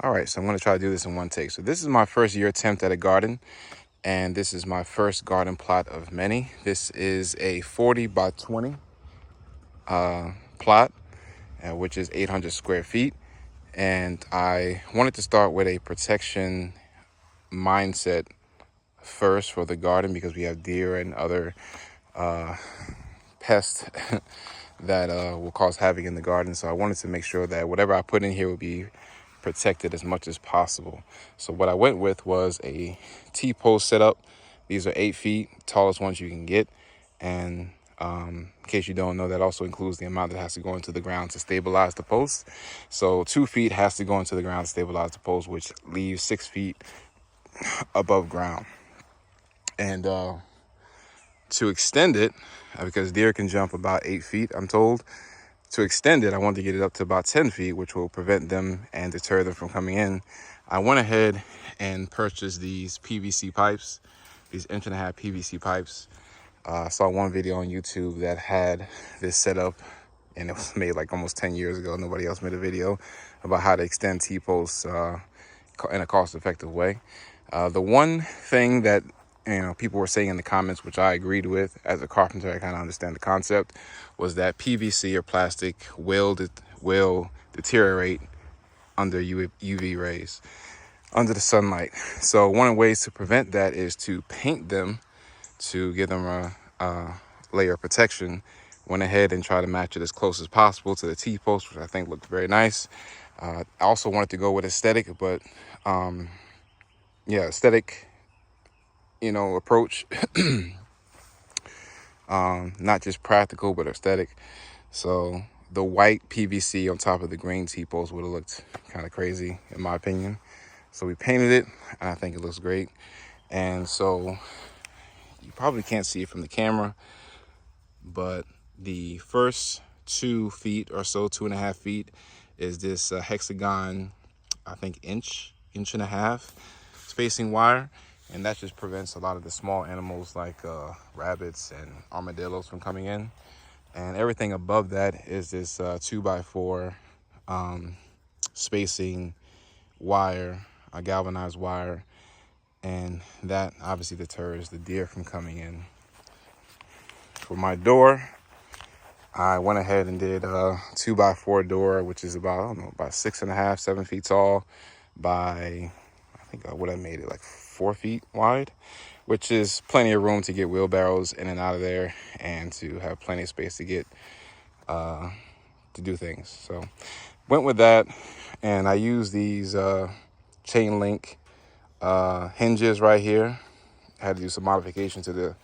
All right, so I'm going to try to do this in one take. So this is my first year attempt at a garden, and this is my first garden plot of many. This is a 40 by 20 plot, which is 800 square feet. And I wanted to start with a protection mindset first for the garden because we have deer and other pests that will cause havoc in the garden. So I wanted to make sure that whatever I put in here would be protected as much as possible. So what I went with was a T-post setup. These are 8 feet, tallest ones you can get. And in case you don't know, that also includes the amount that has to go into the ground to stabilize the post. So 2 feet has to go into the ground to stabilize the post, which leaves 6 feet above ground. And to extend it, because deer can jump about 8 feet, I'm told, to extend it, I wanted to get it up to about 10 feet, which will prevent them and deter them from coming in. I went ahead and purchased these PVC pipes, these 1.5-inch PVC pipes. I saw one video on YouTube that had this set up, and it was made like almost 10 years ago. Nobody else made a video about how to extend T-posts in a cost-effective way. The one thing that people were saying in the comments, which I agreed with as a carpenter, I kind of understand the concept, was that PVC or plastic will deteriorate under UV rays, under the sunlight. So one of the ways to prevent that is to paint them to give them a layer of protection. Went ahead and tried to match it as close as possible to the T-post, which I think looked very nice. I also wanted to go with aesthetic, but aesthetic, approach. Not just practical, but aesthetic. So the white PVC on top of the green T-post would have looked kind of crazy, in my opinion. So we painted it, and I think it looks great. And so you probably can't see it from the camera, but the first 2 feet or so, 2.5 feet, is this hexagon, I think inch and a half spacing wire. And that just prevents a lot of the small animals like rabbits and armadillos from coming in. And everything above that is this 2x4 spacing wire, a galvanized wire. And that obviously deters the deer from coming in. For my door, I went ahead and did a 2x4 door, which is about 6.5, 7 feet tall by, I think I would have made it like 4 feet wide, which is plenty of room to get wheelbarrows in and out of there and to have plenty of space to get to do things. So went with that, and I used these chain link hinges right here. I had to do some modification to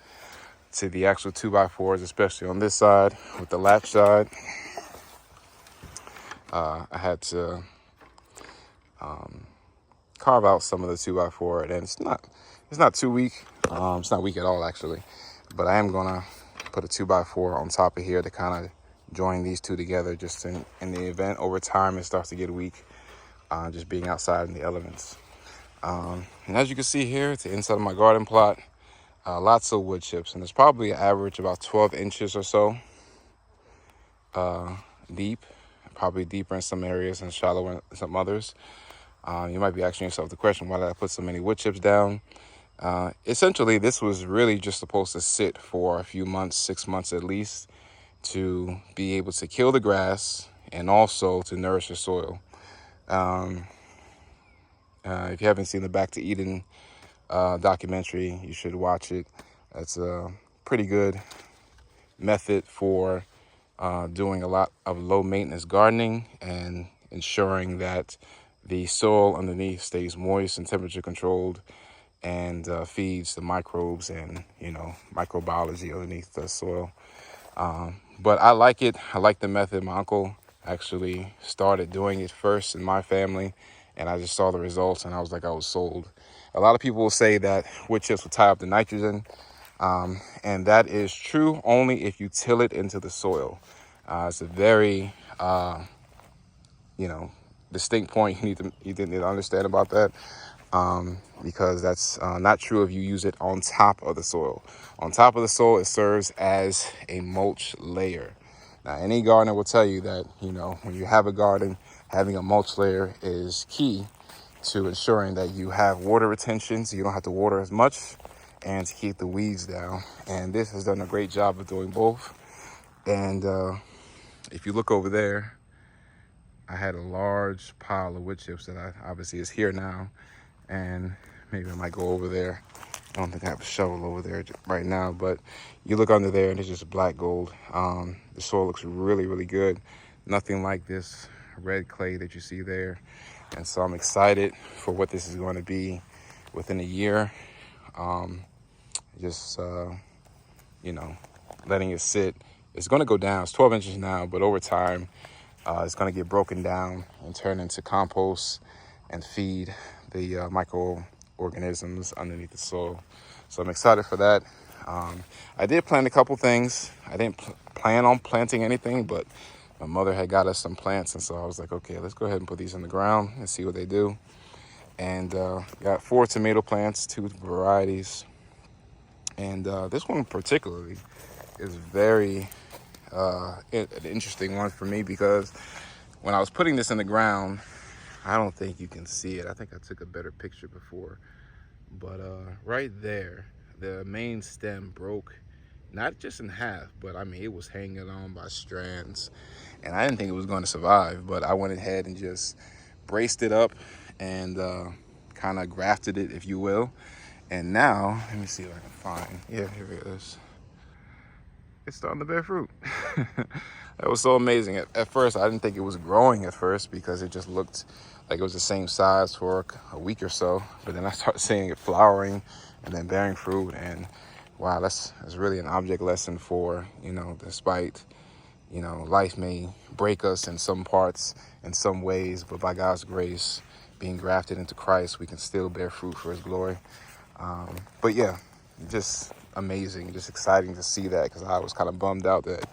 the actual 2x4s, especially on this side with the latch side. I had to carve out some of the 2x4, and it's not too weak. It's not weak at all, actually. But I am gonna put a 2x4 on top of here to kind of join these two together, just in the event over time it starts to get weak, just being outside in the elements. And as you can see here, it's the inside of my garden plot. Lots of wood chips, and it's probably average about 12 inches or so deep, probably deeper in some areas and shallower in some others. You might be asking yourself the question, why did I put so many wood chips down? Essentially, this was really just supposed to sit for a few months, 6 months at least, to be able to kill the grass and also to nourish the soil. If you haven't seen the Back to Eden documentary, you should watch it. It's a pretty good method for doing a lot of low maintenance gardening and ensuring that the soil underneath stays moist and temperature controlled, and feeds the microbes and microbiology underneath the soil. But I like it. I like the method. My uncle actually started doing it first in my family, and I just saw the results, and I was sold. A lot of people will say that wood chips will tie up the nitrogen, and that is true only if you till it into the soil. It's a very distinct point you need to understand about that, because that's not true if you use it on top of the soil. On top of the soil, it serves as a mulch layer. Now, any gardener will tell you that when you have a garden, having a mulch layer is key, to ensuring that you have water retention so you don't have to water as much, and to keep the weeds down. And this has done a great job of doing both. And if you look over there, I had a large pile of wood chips that I obviously is here now, and maybe I might go over there. I don't think I have a shovel over there right now, but you look under there and it's just black gold. The soil looks really, really good. Nothing like this red clay that you see there. And so I'm excited for what this is going to be within a year. You know, letting it sit. It's going to go down. It's 12 inches now, but over time, it's going to get broken down and turn into compost and feed the microorganisms underneath the soil. So I'm excited for that. I did plant a couple things. I didn't plan on planting anything, but my mother had got us some plants, and so I was like, okay, let's go ahead and put these in the ground and see what they do. And got 4 tomato plants, 2 varieties. And this one particularly is very an interesting one for me, because when I was putting this in the ground, I don't think you can see it. I think I took a better picture before. But right there, the main stem broke, not just in half, but I mean, it was hanging on by strands. And I didn't think it was going to survive, but I went ahead and just braced it up and kind of grafted it, if you will. And now, let me see if I can find, yeah, here it is. It's starting to bear fruit. That was so amazing. At first, I didn't think it was growing at first, because it just looked like it was the same size for a week or so. But then I started seeing it flowering and then bearing fruit. And wow, that's really an object lesson for, despite, life may break us in some parts, in some ways, but by God's grace, being grafted into Christ, we can still bear fruit for his glory. But yeah, just amazing, just exciting to see that, because I was kind of bummed out that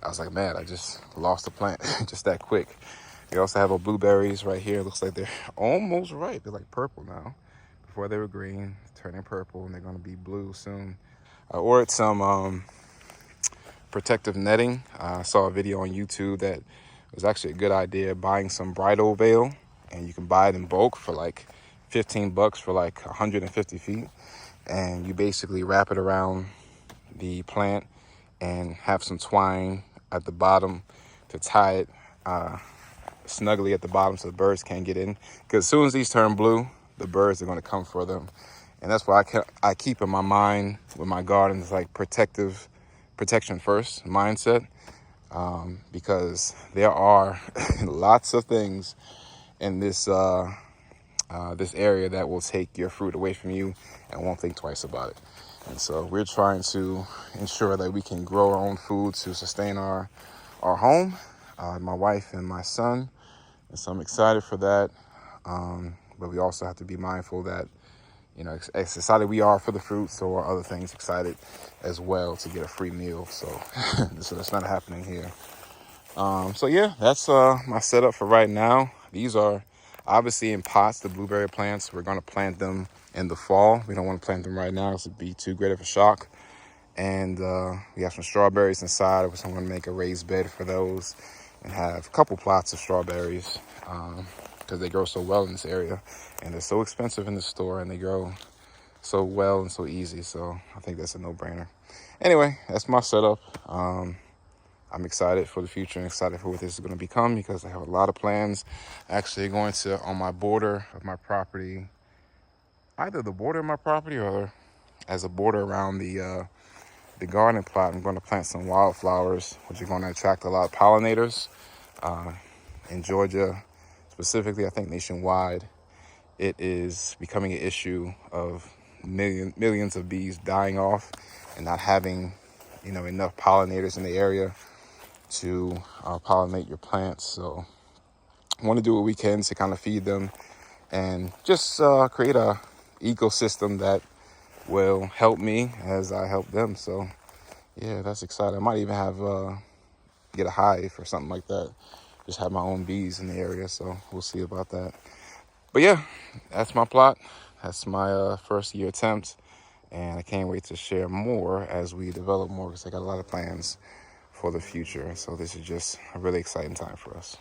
I was like, man, I just lost a plant just that quick. We also have our blueberries right here. It looks like they're almost ripe. They're like purple now. Before they were green, turning purple, and they're going to be blue soon. I ordered some protective netting. I saw a video on YouTube that was actually a good idea, buying some bridal veil, and you can buy it in bulk for like $15 for like 150 feet. And you basically wrap it around the plant and have some twine at the bottom to tie it snugly at the bottom so the birds can't get in. Because as soon as these turn blue, the birds are going to come for them. And that's why I keep in my mind with my gardens, like protection first mindset, because there are lots of things in this area that will take your fruit away from you and won't think twice about it. And so we're trying to ensure that we can grow our own food to sustain our home, my wife and my son. And so I'm excited for that. But we also have to be mindful that, as excited we are for the fruit, so are other things excited as well to get a free meal. So, so that's not happening here. So yeah, that's my setup for right now. These are obviously in pots, the blueberry plants. We're going to plant them in the fall. We don't want to plant them right now, because it'd be too great of a shock. And we have some strawberries inside, so I'm going to make a raised bed for those and have a couple plots of strawberries, because they grow so well in this area, and they're so expensive in the store, and they grow so well and so easy. So I think that's a no-brainer. Anyway, that's my setup. I'm excited for the future and excited for what this is going to become, because I have a lot of plans actually going to, on my border of my property, either the border of my property or as a border around the garden plot. I'm going to plant some wildflowers, which are going to attract a lot of pollinators. In Georgia, specifically, I think nationwide, it is becoming an issue of millions of bees dying off and not having, enough pollinators in the area to pollinate your plants. So I want to do what we can to kind of feed them and just create a ecosystem that will help me as I help them. So yeah, that's exciting. I might even have get a hive or something like that. Just have my own bees in the area. So we'll see about that. But yeah, that's my plot. That's my first year attempt. And I can't wait to share more as we develop more, because I got a lot of plans for the future. So this is just a really exciting time for us.